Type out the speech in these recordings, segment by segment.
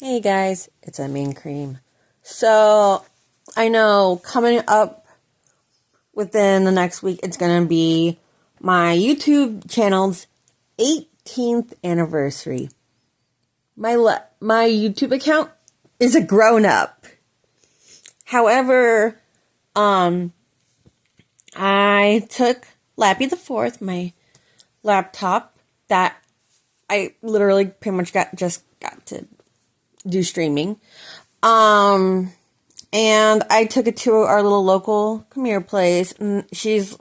Hey guys, it's Mean Cream. So, I know coming up within the next week, it's going to be my YouTube channel's 18th anniversary. My YouTube account is a grown up. However, I took Lappy the Fourth, my laptop that I literally pretty much just got to do streaming. And I took it to our little local Khmer place, and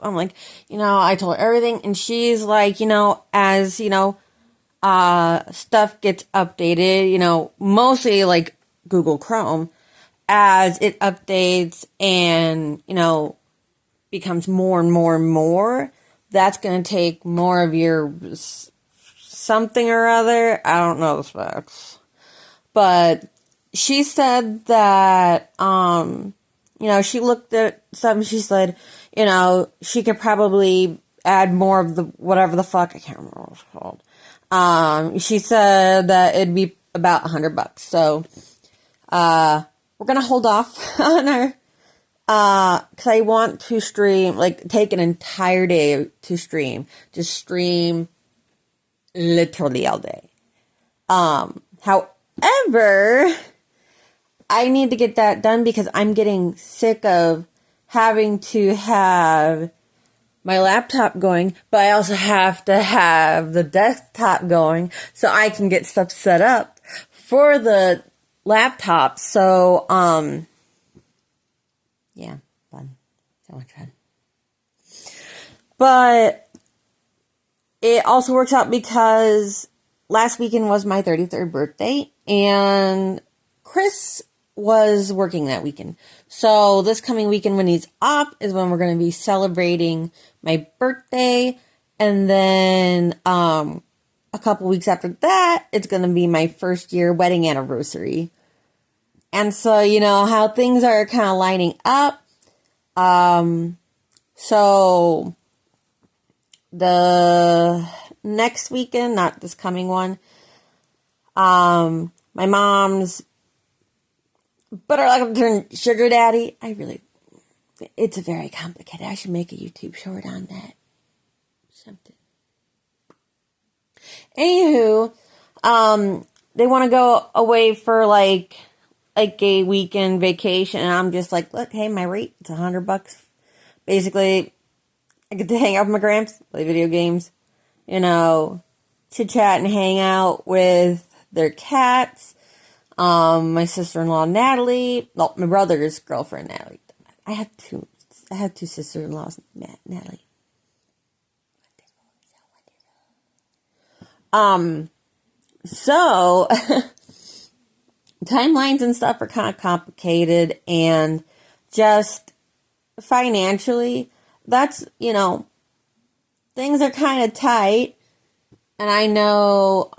I'm like, I told her everything, and she's like, as, stuff gets updated, mostly like Google Chrome, as it updates and, becomes more and more and more, that's going to take more of your something or other. I don't know the specs. But she said that, she looked at something, she said, she could probably add more of the, whatever the fuck, I can't remember what it's called. She said that it'd be about $100. So, we're gonna hold off on her, cause I want to stream, take an entire day to stream. Just stream literally all day. However, I need to get that done because I'm getting sick of having to have my laptop going, but I also have to have the desktop going so I can get stuff set up for the laptop. So, yeah, fun. So much fun. But it also works out because last weekend was my 33rd birthday, and Chris was working that weekend. So this coming weekend when he's off is when we're going to be celebrating my birthday. And then a couple weeks after that, it's going to be my first year wedding anniversary. And so, how things are kind of lining up. So the next weekend, not this coming one, my mom's butter like turn sugar daddy. It's very complicated. I should make a YouTube short on that. Something. Anywho, they want to go away for like a weekend vacation, and I'm just like, look, hey, my rate, it's $100. Basically, I get to hang out with my gramps, play video games, chit chat and hang out with their cats. My sister-in-law, Natalie. No, my brother's girlfriend, Natalie. I have two sister-in-laws, Natalie. So, timelines and stuff are kind of complicated, and just financially, that's, things are kind of tight, and I know,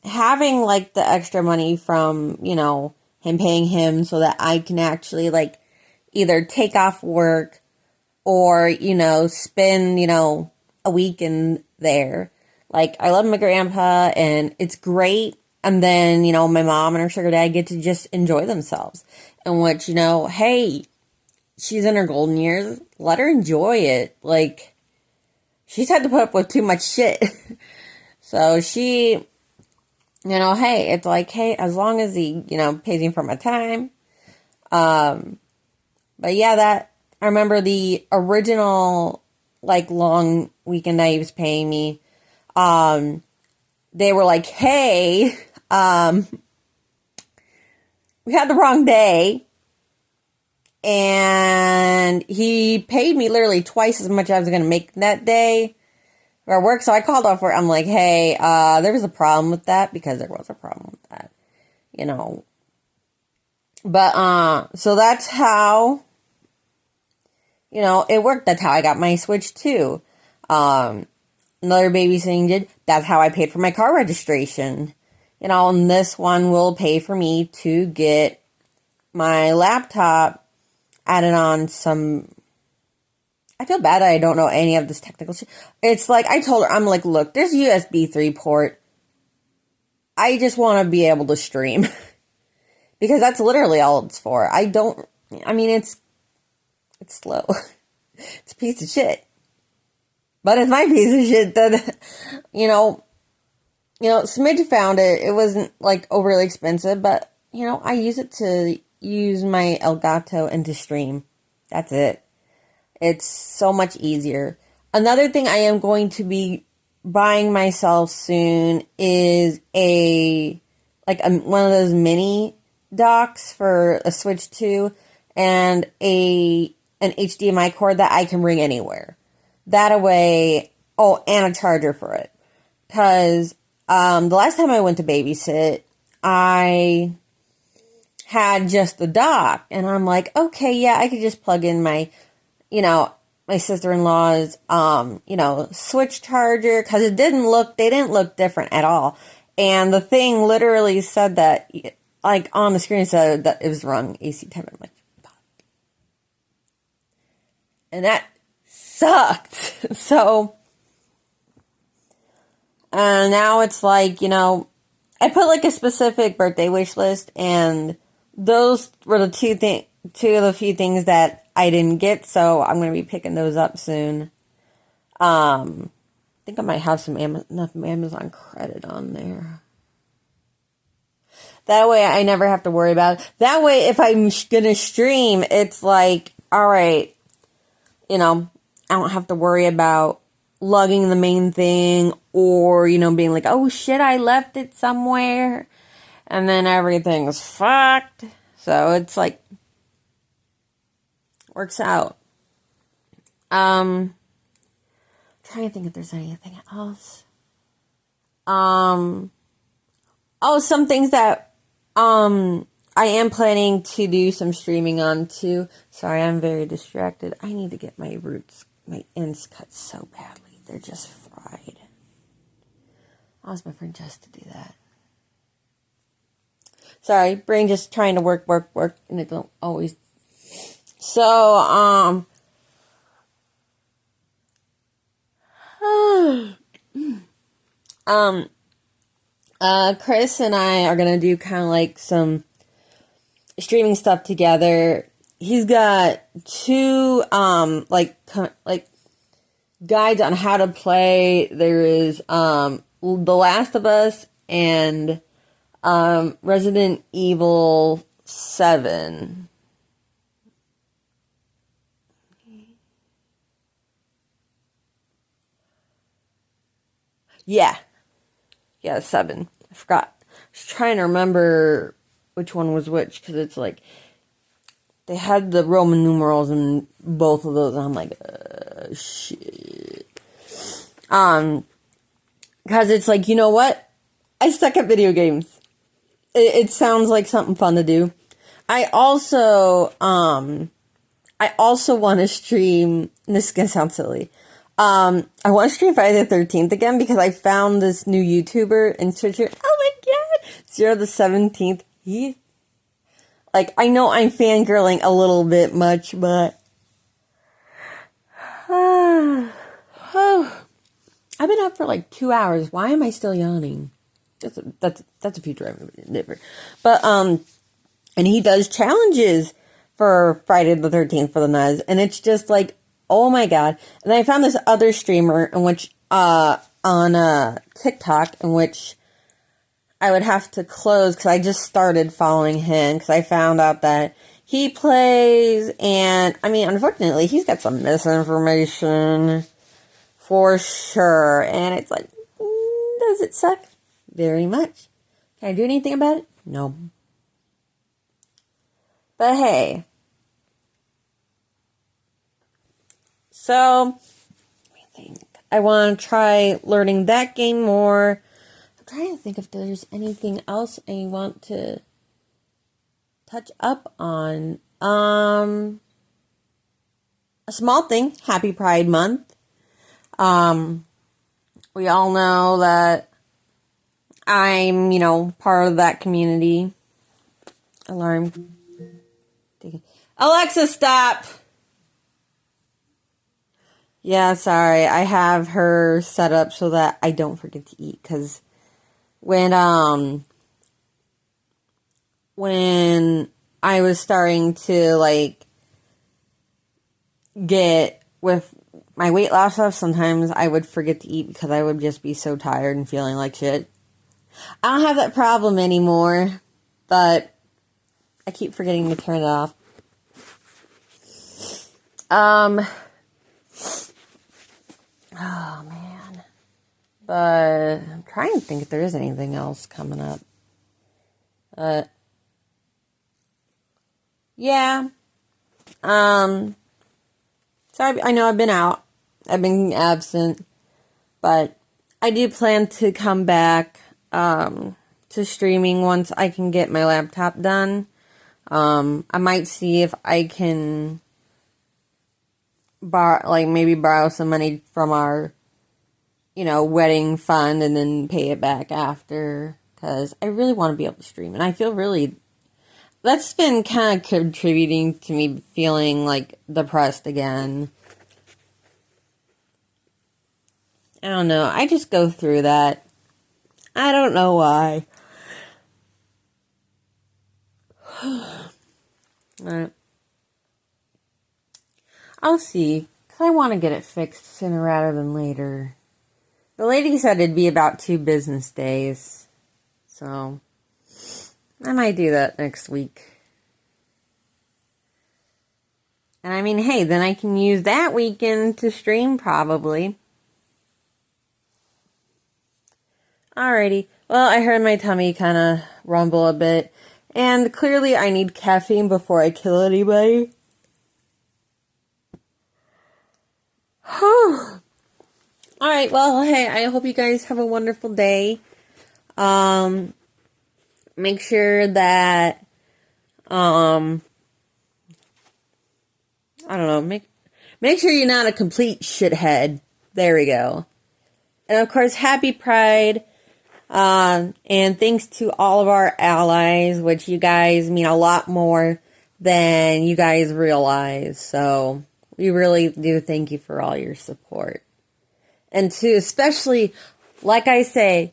having the extra money from, him paying him so that I can actually either take off work or, spend, a week in there. I love my grandpa and it's great. And then, my mom and her sugar dad get to just enjoy themselves. And which, hey, she's in her golden years. Let her enjoy it. She's had to put up with too much shit. So she, hey, it's hey, as long as he, pays me for my time. But yeah, I remember the original, long weekend that he was paying me. They were hey, we had the wrong day. And he paid me literally twice as much as I was going to make that day for work. So I called off work. I'm like, hey, there was a problem with that, because there was a problem with that, But, so that's how, it worked. That's how I got my Switch too. Another babysitting did. That's how I paid for my car registration. And this one will pay for me to get my laptop added on some. I feel bad that I don't know any of this technical shit. It's I told her, I'm look, there's USB 3 port I just want to be able to stream because that's literally all it's for. I mean, it's slow. It's a piece of shit. But it's my piece of shit that, Smidge found it. It wasn't like overly expensive, but, I use it to use my Elgato and to stream. That's it. It's so much easier. Another thing I am going to be buying myself soon is one of those mini docks for a Switch 2 and an HDMI cord that I can bring anywhere. That way, and a charger for it. Because the last time I went to babysit, I had just the dock. And I'm like, okay, yeah, I could just plug in my sister-in-law's, Switch charger. Because they didn't look different at all. And the thing literally said that, like, on the screen said that it was wrong AC type. I'm like, fuck. And that sucked. So, now it's like, I put like a specific birthday wish list, and those were the two of the few things that I didn't get, so I'm going to be picking those up soon. I think I might have some enough Amazon credit on there. That way I never have to worry about it. That way if I'm going to stream, it's like, alright, I don't have to worry about lugging the main thing or, being like, oh shit, I left it somewhere. And then everything's fucked. So it's like, works out. Trying to think if there's anything else. Some things that, I am planning to do some streaming on too. Sorry, I'm very distracted. I need to get my ends cut so badly. They're just fried. I'll ask my friend Jess to do that. Sorry, brain just trying to work, and it don't always. So, Chris and I are gonna do kind of like some streaming stuff together. He's got two, guides on how to play. There is, The Last of Us and, Resident Evil 7. Yeah, 7. I forgot. I was trying to remember which one was which, because it's like, they had the Roman numerals in both of those, and I'm like, shit. Because it's like, you know what? I suck at video games. It sounds like something fun to do. I also want to stream, and this is going to sound silly. I want to stream Friday the 13th again because I found this new YouTuber and Twitcher. Oh my god! Zero the 17th. I know I'm fangirling a little bit much, but I've been up for like 2 hours. Why am I still yawning? That's a future endeavor. But and he does challenges for Friday the 13th for the Nuz, and it's just like, oh my god. And I found this other streamer in which on TikTok in which I would have to close because I just started following him because I found out that he plays, and I mean, unfortunately, he's got some misinformation for sure, and it's like, does it suck? Very much. Can I do anything about it? No. But hey. So, let me think. I want to try learning that game more. I'm trying to think if there's anything else I want to touch up on. A small thing. Happy Pride Month. We all know that I'm, part of that community. Alarm. Alexa, stop! Yeah, sorry. I have her set up so that I don't forget to eat, because when I was starting to, like, get with my weight loss stuff, sometimes I would forget to eat because I would just be so tired and feeling like shit. I don't have that problem anymore, but I keep forgetting to turn it off. Oh, man. But I'm trying to think if there is anything else coming up. Yeah. So I know I've been out. I've been absent. But I do plan to come back to streaming once I can get my laptop done. I might see if I can borrow some money from our, wedding fund and then pay it back after. Because I really want to be able to stream. And I feel really... That's been kind of contributing to me feeling, like, depressed again. I don't know. I just go through that. I don't know why. I'll see. Because I want to get it fixed sooner rather than later. The lady said it'd be about 2 business days. So... I might do that next week. And I mean, hey, then I can use that weekend to stream, probably. Alrighty. Well, I heard my tummy kind of rumble a bit. And clearly I need caffeine before I kill anybody. Alright, well, hey, I hope you guys have a wonderful day. Make sure that, I don't know, make sure you're not a complete shithead. There we go. And of course, happy Pride, and thanks to all of our allies, which you guys mean a lot more than you guys realize. So, we really do thank you for all your support. And to especially, like I say,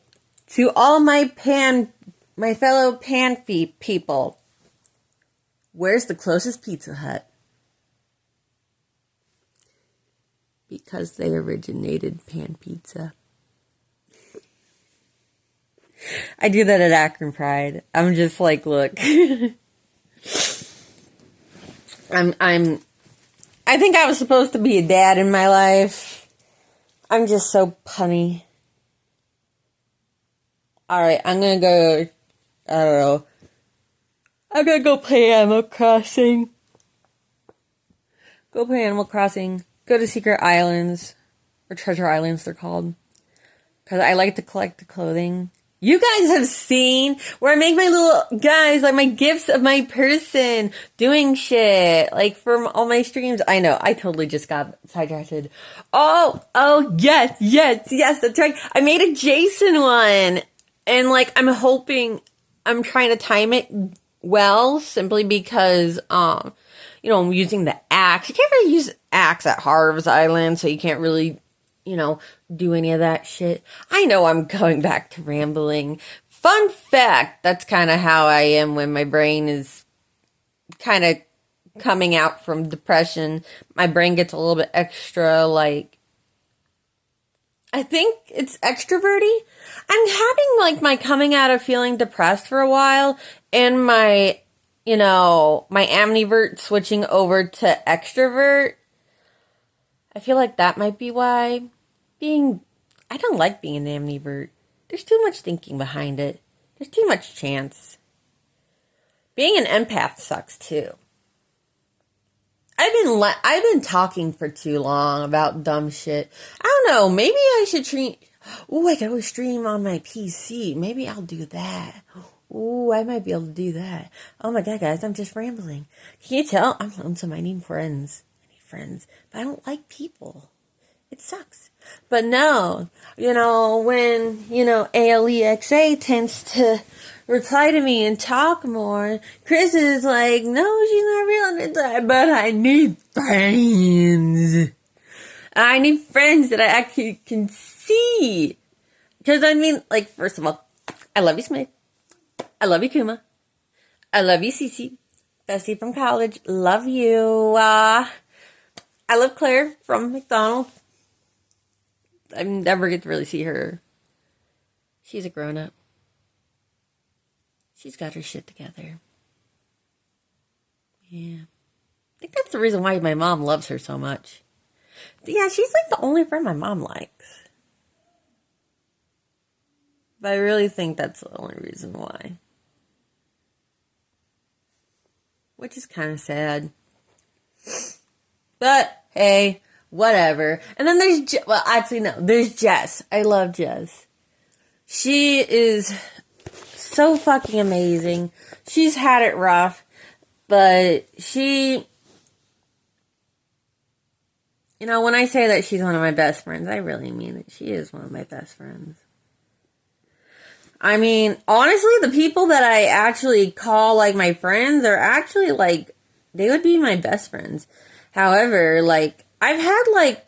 to all my fellow pan people, where's the closest Pizza Hut? Because they originated pan pizza. I do that at Akron Pride. I'm just like, look. I think I was supposed to be a dad in my life. I'm just so punny. Alright, I'm gonna go... I don't know. I'm gonna go play Animal Crossing. Go play Animal Crossing. Go to Secret Islands. Or Treasure Islands, they're called. Because I like to collect the clothing. You guys have seen where I make my little guys, like my gifts of my person doing shit. Like from all my streams. I know, I totally just got sidetracked. Oh, yes, that's right. I made a Jason one. And like, I'm trying to time it well, simply because, I'm using the axe. You can't really use axe at Harv's Island, so you can't really, do any of that shit. I know I'm going back to rambling. Fun fact, that's kind of how I am when my brain is kind of coming out from depression. My brain gets a little bit extra, like, I think it's extroverty. I'm having, like, my coming out of feeling depressed for a while, and my, my ambivert switching over to extrovert. I feel like that might be why. I don't like being an ambivert. There's too much thinking behind it. There's too much chance. Being an empath sucks, too. I've been talking for too long about dumb shit. I don't know, maybe I should stream. Ooh, I could always stream on my PC. Maybe I'll do that. Ooh, I might be able to do that. Oh my god, guys, I'm just rambling. Can you tell? I'm lonesome. I need friends. But I don't like people. It sucks. But no, when, ALEXA tends to reply to me and talk more, Chris is like, no, she's not real, but I need friends. I need friends that I actually can see. Because, first of all, I love you, Smith. I love you, Kuma. I love you, Cece. Bessie from college. Love you. I love Claire from McDonald's. I never get to really see her. She's a grown-up. She's got her shit together. Yeah. I think that's the reason why my mom loves her so much. Yeah, she's like the only friend my mom likes. But I really think that's the only reason why. Which is kind of sad. But, hey, whatever. And then there's, there's Jess. I love Jess. She is so fucking amazing. She's had it rough. But she, when I say that she's one of my best friends, I really mean it. She is one of my best friends. I mean, honestly, the people that I actually call, like, my friends are actually, like, they would be my best friends. However, like, I've had, like,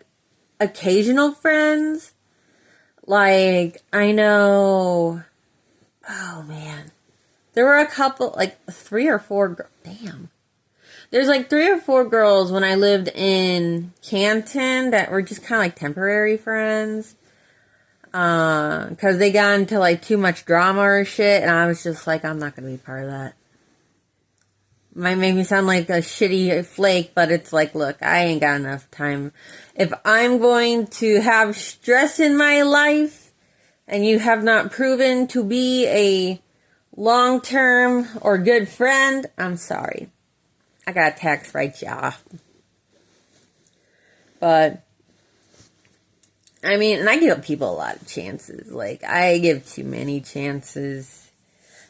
occasional friends. Like, I know, oh, man. There were a couple, like, 3 or 4, damn. There's, like, 3 or 4 girls when I lived in Canton that were just kind of, like, temporary friends. Because they got into, like, too much drama or shit, and I was just like, I'm not going to be part of that. Might make me sound like a shitty flake, but it's like, look, I ain't got enough time. If I'm going to have stress in my life, and you have not proven to be a long-term or good friend, I'm sorry. I got a tax right, y'all. But I mean, and I give people a lot of chances. Like, I give too many chances.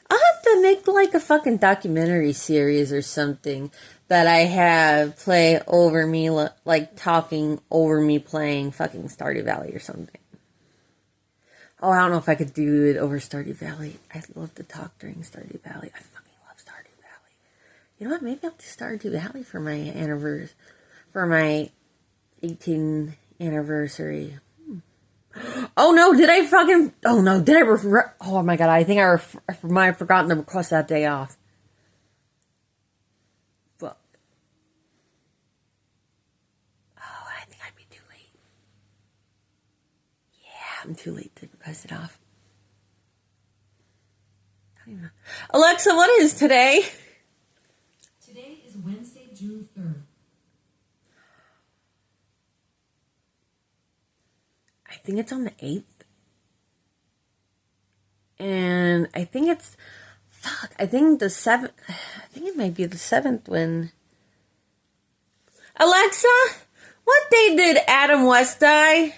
I'll have to make, like, a fucking documentary series or something that I have play over me, like, talking over me playing fucking Stardew Valley or something. Oh, I don't know if I could do it over Stardew Valley. I love to talk during Stardew Valley. I fucking love Stardew Valley. You know what? Maybe I'll do Stardew Valley for my anniversary. For my 18th anniversary. Oh no, did I fucking... Oh no, did I... Oh my god, I think I might have forgotten to request that day off. Fuck. Oh, I think I'd be too late. Yeah, I'm too late to request it off. I don't even know. Alexa, what is today? Today is Wednesday, June 3rd. I think it's on the 8th. And I think it's... Fuck, I think the 7th... I think it might be the 7th when... Alexa, what day did Adam West die?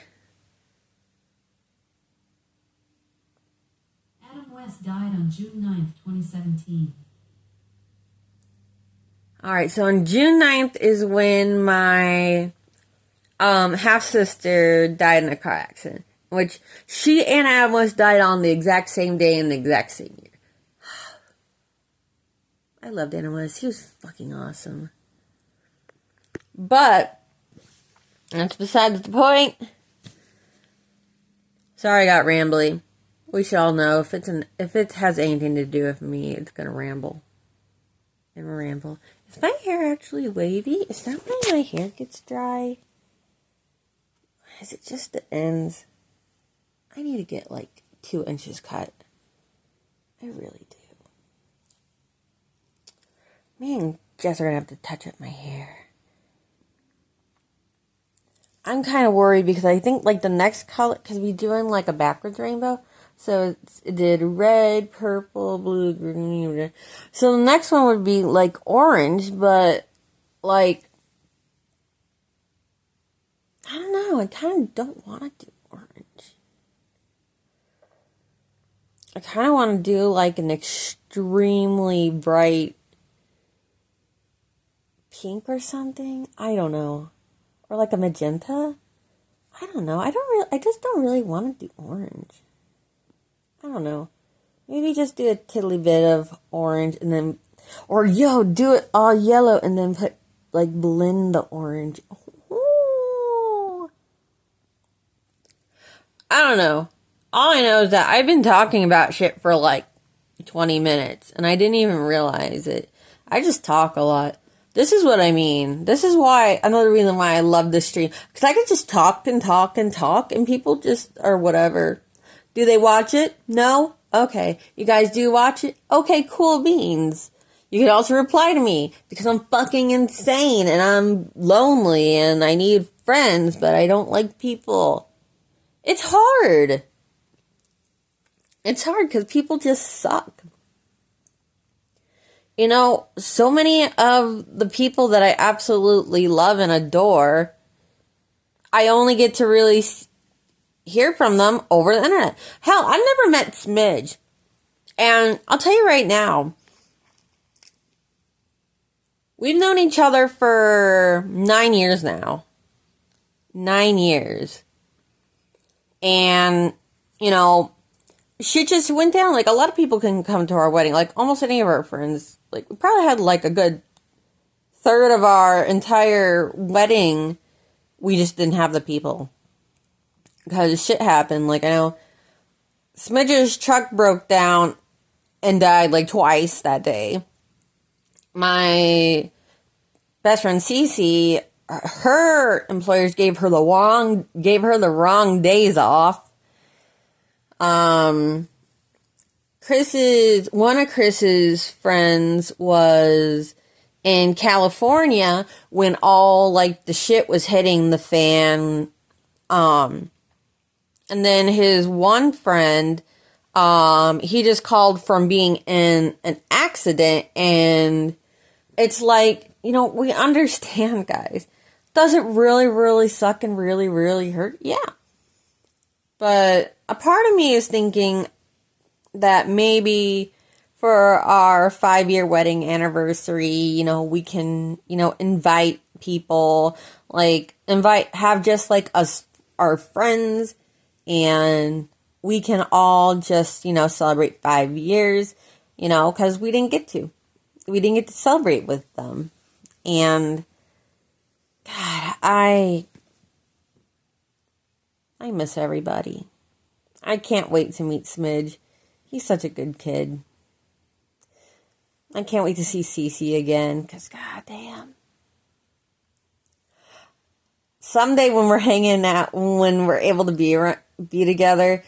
Adam West died on June 9th, 2017. Alright, so on June 9th is when my half-sister died in a car accident. Which she and Adam West died on the exact same day in the exact same year. I loved Adam West. He was fucking awesome. But that's besides the point. Sorry I got rambly. We should all know if it has anything to do with me, it's gonna ramble. And ramble. Is my hair actually wavy? Is that why my hair gets dry? Or is it just the ends? I need to get like 2 inches cut. I really do. Me and Jess are gonna have to touch up my hair. I'm kind of worried because I think like the next color, because we're doing like a backwards rainbow. So it did red, purple, blue, green. So the next one would be like orange, but like, I don't know. I kind of don't want to do orange. I kind of want to do like an extremely bright pink or something. I don't know. Or like a magenta. I don't know. I just don't really want to do orange. I don't know. Maybe just do a tiddly bit of orange and then, or do it all yellow and then put, like, blend the orange. Ooh. I don't know. All I know is that I've been talking about shit for like 20 minutes and I didn't even realize it. I just talk a lot. This is what I mean. This is why, another reason why I love this stream. Because I could just talk and talk and talk and people just, or whatever. Do they watch it? No? Okay. You guys do watch it? Okay, cool beans. You can also reply to me because I'm fucking insane and I'm lonely and I need friends, but I don't like people. It's hard. It's hard because people just suck. You know, so many of the people that I absolutely love and adore, I only get to really hear from them over the internet. Hell, I've never met Smidge. And I'll tell you right now, we've known each other for 9 years now. 9 years. And, you know, shit just went down. Like, a lot of people can come to our wedding. Like, almost any of our friends. Like, we probably had, like, a good third of our entire wedding. We just didn't have the people. Because shit happened. Like, I know Smidge's truck broke down and died, like, twice that day. My best friend Cece, her employers gave her the wrong days off. One of Chris's friends was in California when all, like, the shit was hitting the fan. And then his one friend, he just called from being in an accident, and it's like, you know, we understand, guys. Does it really, really suck and really, really hurt? Yeah. But a part of me is thinking that maybe for our 5-year wedding anniversary, you know, we can, you know, invite people, like, have just like us, our friends, and we can all just, you know, celebrate 5 years, you know, because we didn't get to celebrate with them. And God, I miss everybody. I can't wait to meet Smidge. He's such a good kid. I can't wait to see Cece again, because goddamn. Someday when we're hanging out, when we're able to be together,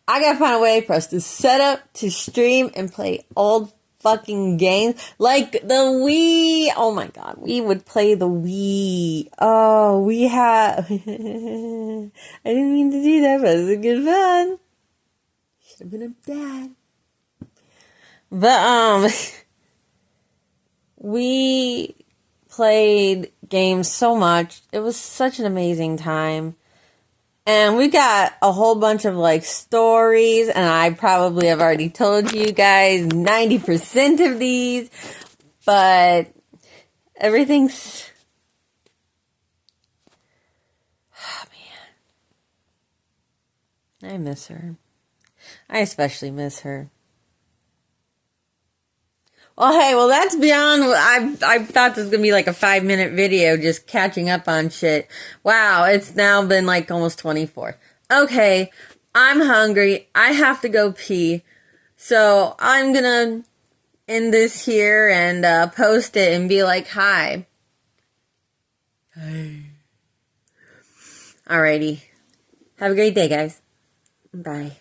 I gotta find a way for us to set up, to stream, and play old fucking games. Like the Wii. Oh my god, we would play the Wii. Oh, we have... I didn't mean to do that, but it was good fun. Should have been a dad. But, we played games so much. It was such an amazing time. And we got a whole bunch of, like, stories, and I probably have already told you guys 90% of these, but everything's... Oh, man. I miss her. I especially miss her. Well, hey, that's beyond. I thought this was gonna be like a 5-minute video just catching up on shit. Wow, it's now been like almost 24. Okay, I'm hungry. I have to go pee. So I'm gonna end this here and post it and be like, hi. Hi. Alrighty. Have a great day, guys. Bye.